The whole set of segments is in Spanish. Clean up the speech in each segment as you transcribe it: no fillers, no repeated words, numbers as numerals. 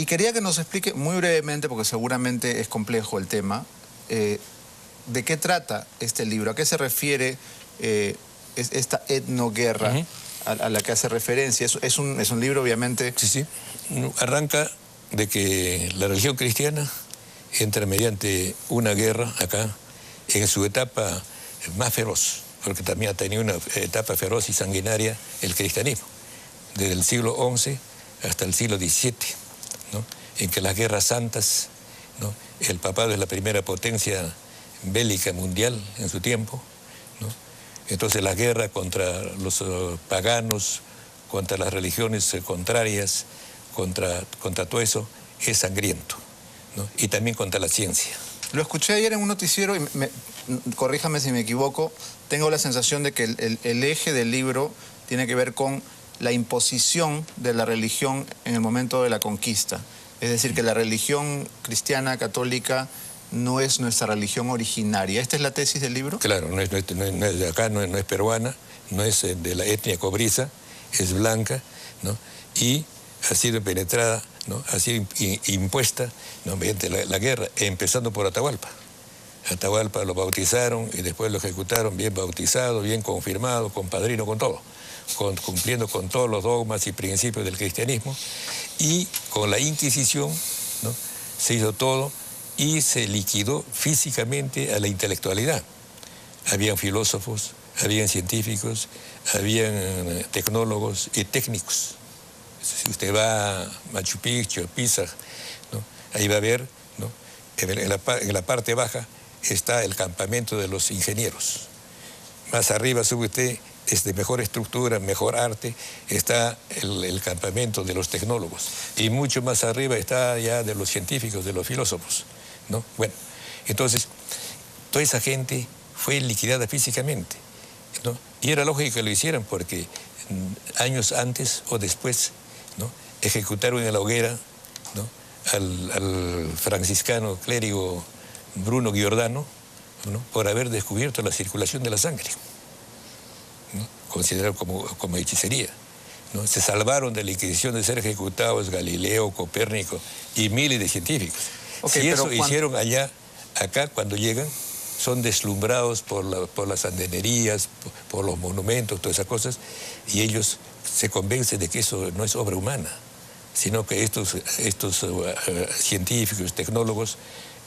Y quería que nos explique muy brevemente, porque seguramente es complejo el tema, ¿de qué trata este libro? ¿A qué se refiere esta etnoguerra a la que hace referencia? Es un libro, obviamente... Sí, sí. Arranca de que la religión cristiana entra mediante una guerra acá, en su etapa más feroz, porque también ha tenido una etapa feroz y sanguinaria el cristianismo, desde el siglo XI hasta el siglo XVII, ¿no? En que las guerras santas, ¿no? El papado es la primera potencia bélica mundial en su tiempo, ¿no? Entonces la guerra contra los paganos, contra las religiones contrarias, contra todo eso, es sangriento, ¿no? Y también contra la ciencia. Lo escuché ayer en un noticiero y corríjame si me equivoco, tengo la sensación de que el eje del libro tiene que ver con la imposición de la religión en el momento de la conquista. Es decir, que la religión cristiana católica no es nuestra religión originaria. ¿Esta es la tesis del libro? Claro, no es de acá, no es peruana, no es de la etnia cobriza, es blanca, ¿no? Y ha sido penetrada, ¿no? Ha sido impuesta, ¿no? Mediante la guerra, empezando por Atahualpa. Atahualpa lo bautizaron y después lo ejecutaron bien bautizado, bien confirmado, con padrino, con todo, cumpliendo con todos los dogmas y principios del cristianismo. Y con la Inquisición, ¿no? Se hizo todo y se liquidó físicamente a la intelectualidad. Habían filósofos, habían científicos, habían tecnólogos y técnicos. Si usted va a Machu Picchu, Pisa, ¿no? Ahí va a ver, ¿no? En la parte baja está el campamento de los ingenieros. Más arriba sube usted, es de mejor estructura, mejor arte, está el campamento de los tecnólogos. Y mucho más arriba está ya de los científicos, de los filósofos, ¿no? Bueno, entonces, toda esa gente fue liquidada físicamente, ¿no? Y era lógico que lo hicieran porque años antes o después, ¿no? Ejecutaron en la hoguera, ¿no? al franciscano clérigo Bruno Giordano, ¿no? Por haber descubierto la circulación de la sangre, ¿no? Considerado como hechicería, ¿no? Se salvaron de la Inquisición de ser ejecutados Galileo, Copérnico y miles de científicos. Okay, si eso hicieron allá, acá cuando llegan, son deslumbrados por las andenerías, por los monumentos, todas esas cosas, y ellos se convencen de que eso no es obra humana, sino que estos científicos, tecnólogos,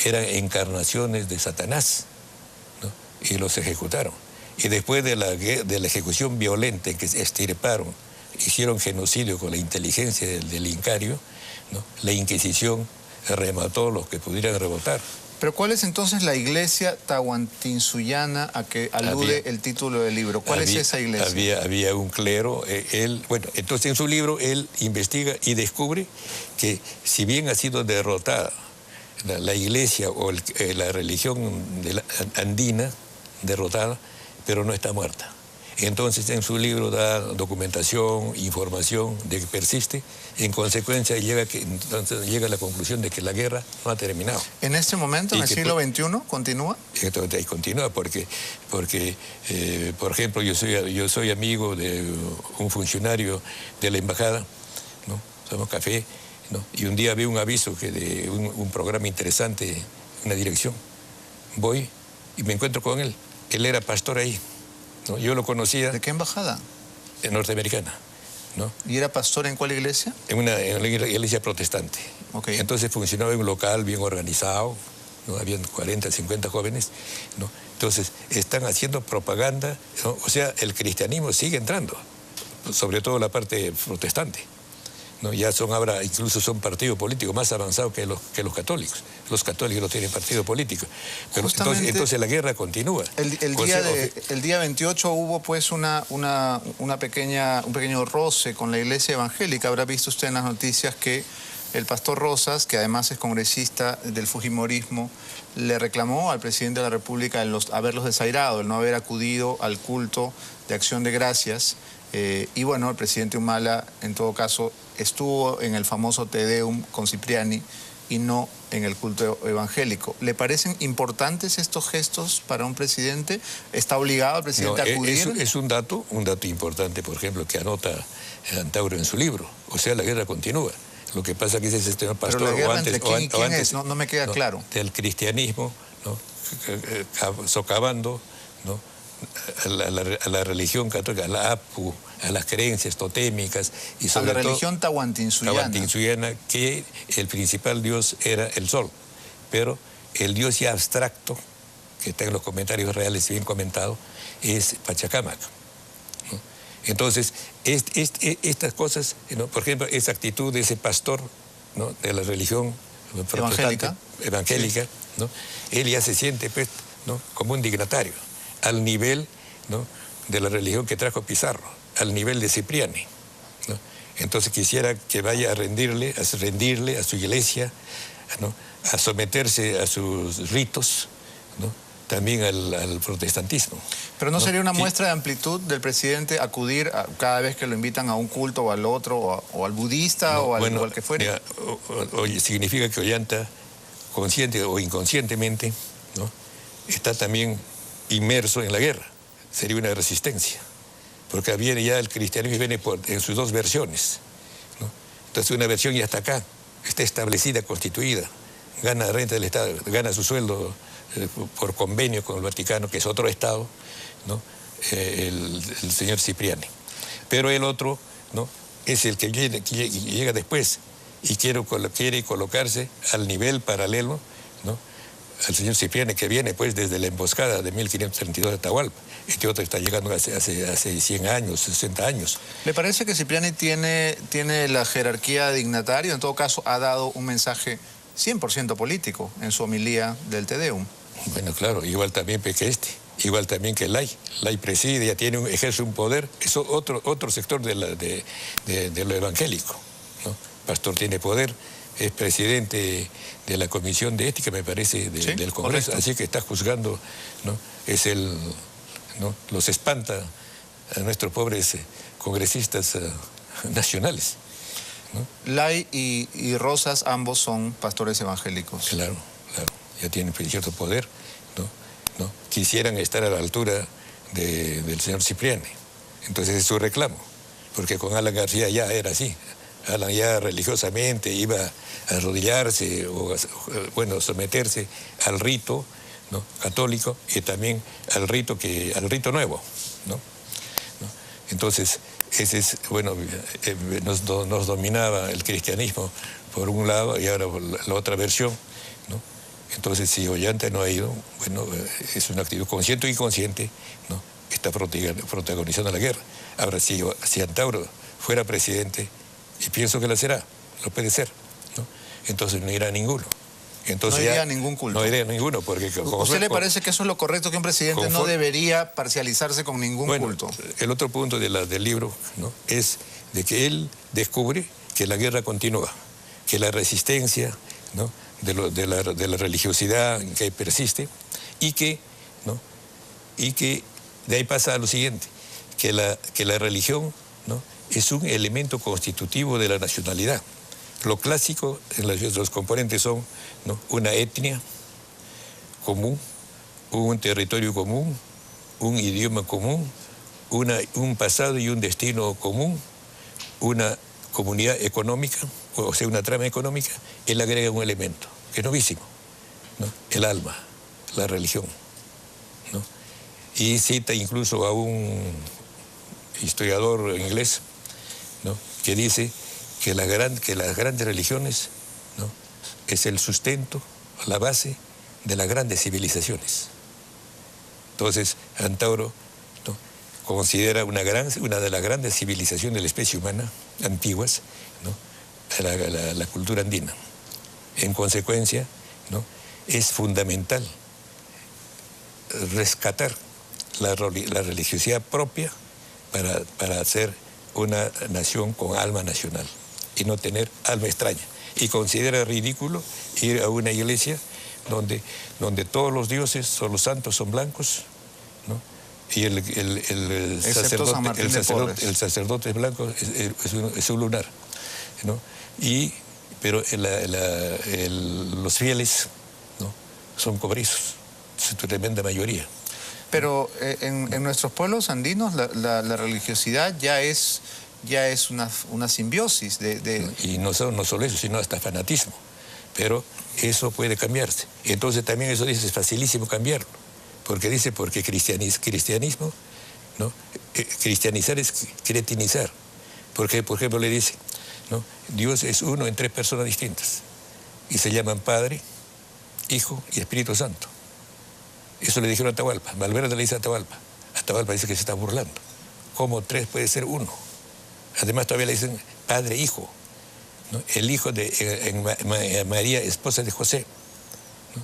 eran encarnaciones de Satanás, ¿no? Y los ejecutaron. Y después de la ejecución violenta en que se extirparon, hicieron genocidio con la inteligencia del Incario, ¿no? La Inquisición remató los que pudieran rebotar. Pero ¿cuál es entonces la iglesia tahuantinsuyana a que alude el título del libro? ¿Cuál es esa iglesia? Había un clero, bueno, entonces en su libro él investiga y descubre que si bien ha sido derrotada la iglesia o la religión andina, derrotada, pero no está muerta. Entonces en su libro da documentación, información de que persiste. En consecuencia llega a la conclusión de que la guerra no ha terminado. ¿En este momento, en el siglo XXI, continúa? Entonces ahí continúa porque por ejemplo, yo soy amigo de un funcionario de la embajada, ¿no? Tomamos café, ¿no? Y un día vi un aviso de un programa interesante, una dirección. Voy y me encuentro con él. Él era pastor ahí, ¿no? Yo lo conocía. ¿De qué embajada? Norteamericana, ¿no? ¿Y era pastor en cuál iglesia? En una iglesia protestante. Okay. Entonces funcionaba en un local bien organizado, ¿no? Habían 40, 50 jóvenes, ¿no? Entonces están haciendo propaganda, ¿no? O sea, el cristianismo sigue entrando, sobre todo la parte protestante, ¿no? Ya ahora incluso son partidos políticos más avanzados que los católicos. Los católicos no tienen partido político. Pero entonces la guerra continúa. El día 28 hubo pues un pequeño roce con la iglesia evangélica. Habrá visto usted en las noticias que el pastor Rosas, que además es congresista del fujimorismo, le reclamó al presidente de la República haberlos desairado, el no haber acudido al culto de Acción de Gracias. Y bueno, el presidente Humala, en todo caso, estuvo en el famoso Te Deum con Cipriani y no en el culto evangélico. ¿Le parecen importantes estos gestos para un presidente? ¿Está obligado el presidente a acudir? Es un dato importante, por ejemplo, que anota Antauro en su libro. O sea, la guerra continúa. Lo que pasa es que ese sistema pastor, pero la guerra entre quién y quién es, no me queda claro. Del cristianismo, ¿no? Socavando, ¿no? a la religión católica, a la APU, a las creencias totémicas y sobre todo a la religión tahuantinsuiana, que el principal dios era el sol, pero el dios ya abstracto, que está en los comentarios reales bien comentado, es Pachacámac, ¿no? Entonces, estas cosas, ¿no? Por ejemplo, esa actitud de ese pastor, ¿no? De la religión evangélica, sí. ¿No? Él ya se siente, pues, ¿no? Como un dignatario, al nivel, ¿no? De la religión que trajo Pizarro, al nivel de Cipriani, ¿no? Entonces quisiera que vaya a rendirle a su iglesia, ¿no? A someterse a sus ritos, ¿no? También al protestantismo. Pero ¿no sería una muestra de amplitud del presidente acudir cada vez que lo invitan a un culto o al otro, o al budista, o al que fuera? Significa que Ollanta, consciente o inconscientemente, ¿no? Está también inmerso en la guerra. Sería una resistencia, porque viene ya el cristianismo viene en sus dos versiones, ¿no? Entonces una versión ya está acá, está establecida, constituida, gana renta del Estado, gana su sueldo por convenio con el Vaticano, que es otro Estado, ¿no? El señor Cipriani. Pero el otro, ¿no? Es el que llega después y quiere colocarse al nivel paralelo, ¿no? Al señor Cipriani, que viene pues desde la emboscada de 1532 de Atahualpa. Este otro está llegando hace 100 años, 60 años. ¿Le parece que Cipriani tiene la jerarquía de dignatario? En todo caso, ha dado un mensaje 100% político en su homilía del Te Deum. Bueno, claro, igual también que igual también que Lay. Lay preside, ya ejerce un poder. Es otro sector de lo evangélico, ¿no? Pastor tiene poder, es presidente de la Comisión de Ética, me parece, del Congreso, correcto. Así que está juzgando, ¿no? ¿no? Los espanta a nuestros pobres congresistas nacionales, ¿no? Lay y Rosas, ambos son pastores evangélicos. Claro, ya tienen cierto poder, ¿no? Quisieran estar a la altura del señor Cipriani. Entonces es su reclamo, porque con Alan García ya era así. Alan ya religiosamente iba a arrodillarse o someterse al rito, ¿no? Católico, y también al rito nuevo, ¿no? Entonces, ese es, nos dominaba el cristianismo por un lado y ahora por la otra versión, ¿no? Entonces, si Ollanta no ha ido, es una actitud consciente o inconsciente, ¿no? Está protagonizando la guerra. Ahora, si Antauro fuera presidente, y pienso que lo será, lo puede ser, ¿no? Entonces no irá a ninguno. Entonces no iría a ningún culto. No iría a ninguno, porque... ¿Usted le parece que eso es lo correcto, que un presidente no debería parcializarse con ningún culto? El otro punto del libro, ¿no? Es de que él descubre que la guerra continúa, que la resistencia, ¿no? de la religiosidad que persiste, y que de ahí pasa a lo siguiente, que la religión, ¿no? Es un elemento constitutivo de la nacionalidad. Lo clásico en los componentes son, ¿no? Una etnia común, un territorio común, un idioma común, un pasado y un destino común, una comunidad económica, o sea, una trama económica. Él agrega un elemento, que es novísimo, ¿no? El alma, la religión, ¿no? Y cita incluso a un historiador inglés, ¿no? Que dice que las grandes religiones, ¿no? Es el sustento, la base de las grandes civilizaciones. Entonces, Antauro, ¿no? Considera una de las grandes civilizaciones de la especie humana, antiguas, ¿no? La cultura andina. En consecuencia, ¿no? Es fundamental rescatar la religiosidad propia para hacer una nación con alma nacional y no tener alma extraña. Y considera ridículo ir a una iglesia donde todos los dioses son los santos, son blancos, ¿no? Y el sacerdote es blanco, es un lunar, ¿no? Pero los fieles, ¿no? Son cobrizos, es tu tremenda mayoría. Pero en nuestros pueblos andinos la religiosidad ya es ya es una simbiosis Y no solo eso, sino hasta fanatismo. Pero eso puede cambiarse. Entonces también eso dice, es facilísimo cambiarlo. Porque cristianismo, ¿no? Cristianizar es cretinizar. Porque, por ejemplo, le dice, ¿no? Dios es uno en 3 personas distintas. Y se llaman Padre, Hijo y Espíritu Santo. Eso le dijeron a Atahualpa. Valverde le dice a Atahualpa. Atahualpa dice que se está burlando. ¿Cómo 3 puede ser 1? Además todavía le dicen Padre, Hijo, ¿no? El hijo de María, esposa de José, ¿no?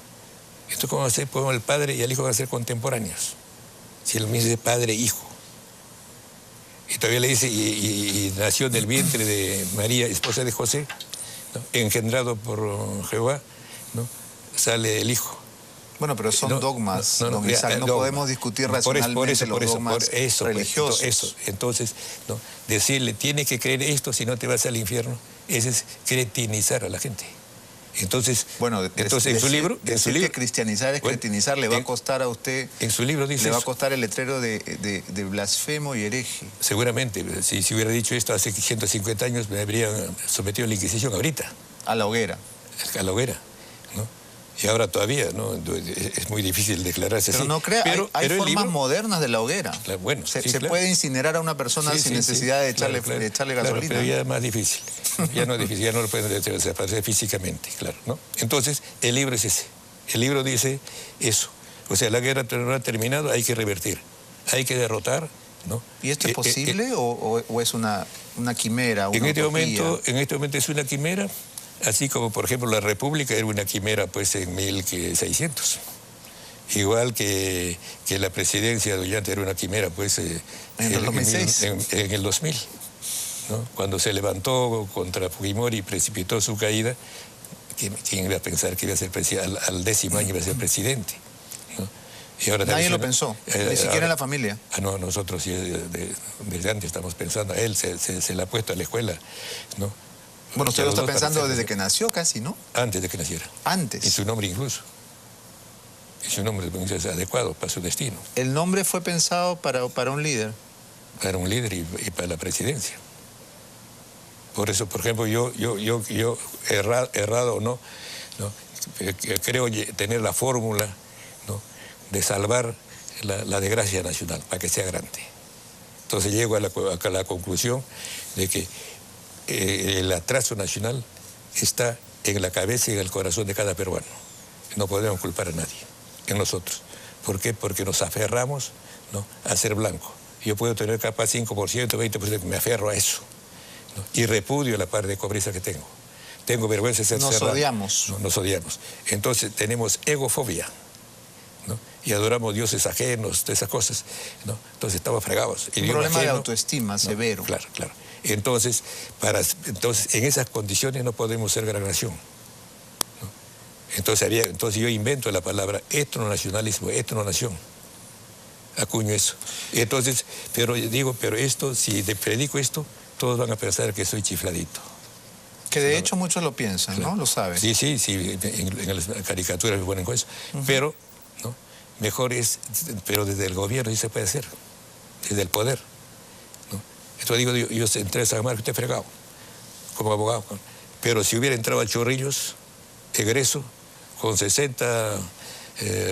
Esto cómo va a ser, como el padre y el hijo van a ser contemporáneos. Si él mismo dice Padre, Hijo. Y todavía le dice, y nació del vientre de María, esposa de José, ¿no? Engendrado por Jehová, ¿no? Sale el Hijo. Bueno, pero son dogmas, don Isaac, no podemos discutir racionalmente los dogmas religiosos. Entonces, ¿no? Decirle, tiene que creer esto, si no te vas al infierno, ese es cretinizar a la gente. Entonces, bueno, en su libro... Decir que cristianizar es cretinizar, le va a costar a usted... En su libro dice le va a costar el letrero de blasfemo y hereje. Seguramente, si hubiera dicho esto hace 150 años, me habrían sometido a la Inquisición ahorita. A la hoguera. A la hoguera, ¿no? Y ahora todavía, ¿no? Es muy difícil declararse pero así. No crea, hay formas modernas de la hoguera. Claro, bueno, se puede incinerar a una persona sin necesidad de echarle gasolina. Claro, pero ya es más difícil. Ya no es difícil, ya no lo pueden desaparecer físicamente, claro, ¿no? Entonces, el libro es ese. El libro dice eso. O sea, la guerra no ha terminado, hay que revertir. Hay que derrotar, ¿no? ¿Y esto es posible o es una quimera, una utopía? En este momento es una quimera. Así como, por ejemplo, la República era una quimera pues en 1600. Igual que la presidencia de Ollanta era una quimera pues en el 2006. En el 2000, ¿no? Cuando se levantó contra Fujimori y precipitó su caída, ¿quién iba a pensar que iba a ser presidente? Al 10º año iba a ser presidente, ¿no? Y ahora nadie lo pensó, ni siquiera en la familia. No, nosotros sí, desde antes estamos pensando, a él se le ha puesto a la escuela, ¿no? Bueno, usted lo está pensando desde que nació casi, ¿no? Antes de que naciera. Antes. Y su nombre incluso. Y su nombre es adecuado para su destino. ¿El nombre fue pensado para un líder? Para un líder y para la presidencia. Por eso, por ejemplo, yo errado o no, creo tener la fórmula, ¿no? De salvar la desgracia nacional para que sea grande. Entonces llego a la conclusión de que el atraso nacional está en la cabeza y en el corazón de cada peruano. No podemos culpar a nadie, en nosotros. ¿Por qué? Porque nos aferramos, ¿no? A ser blanco. Yo puedo tener capaz 5%, 20%, me aferro a eso, ¿no? Y repudio la parte de pobreza que tengo. Tengo vergüenza de ser cerrado. Nos odiamos. No, nos odiamos. Entonces tenemos egofobia, ¿no? Y adoramos dioses ajenos, de esas cosas, ¿no? Entonces estamos fregados. Un problema de autoestima severo. Claro, claro. Entonces, en esas condiciones no podemos ser gran nación, ¿no? Entonces yo invento la palabra etnonacionalismo, etnonación. Acuño eso. Entonces, pero esto, si predico esto, todos van a pensar que soy chifladito. Que de hecho muchos lo piensan, claro, ¿no? Lo saben. Sí, en las caricaturas me ponen con eso. Pero, ¿no? Mejor es, pero desde el gobierno sí se puede hacer, desde el poder, ¿no? Entonces digo, yo entré a San Marcos, estoy fregado, como abogado. Pero si hubiera entrado a Chorrillos, egreso, con 60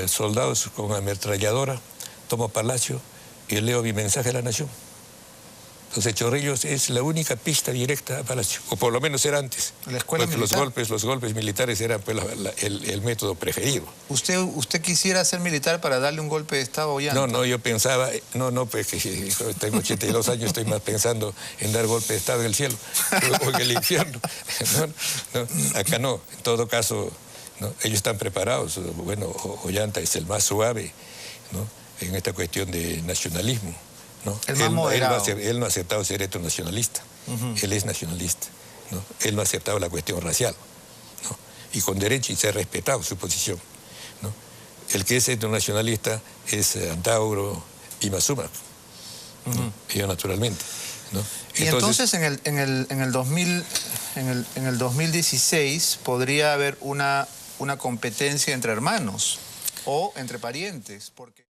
soldados, con ametralladora, tomo Palacio y leo mi mensaje a la nación. Entonces Chorrillos es la única pista directa a Palacio, o por lo menos era antes. La escuela militar. Los golpes militares eran pues, el método preferido. ¿Usted quisiera ser militar para darle un golpe de Estado a Ollanta? No, yo pensaba, pues que tengo 82 años, estoy más pensando en dar golpe de Estado en el cielo o en el infierno. Acá no, en todo caso, ¿no? Ellos están preparados. Bueno, Ollanta es el más suave, ¿no? En esta cuestión de nacionalismo, ¿no? Él no ha aceptado ser etnonacionalista, él es nacionalista, ¿no? Él no ha aceptado la cuestión racial, ¿no? Y con derecho y se ha respetado su posición, ¿no? El que es etnonacionalista es Antauro y Mazuma, ¿no? Yo naturalmente, ¿no? Y entonces en el 2016 podría haber una competencia entre hermanos o entre parientes, porque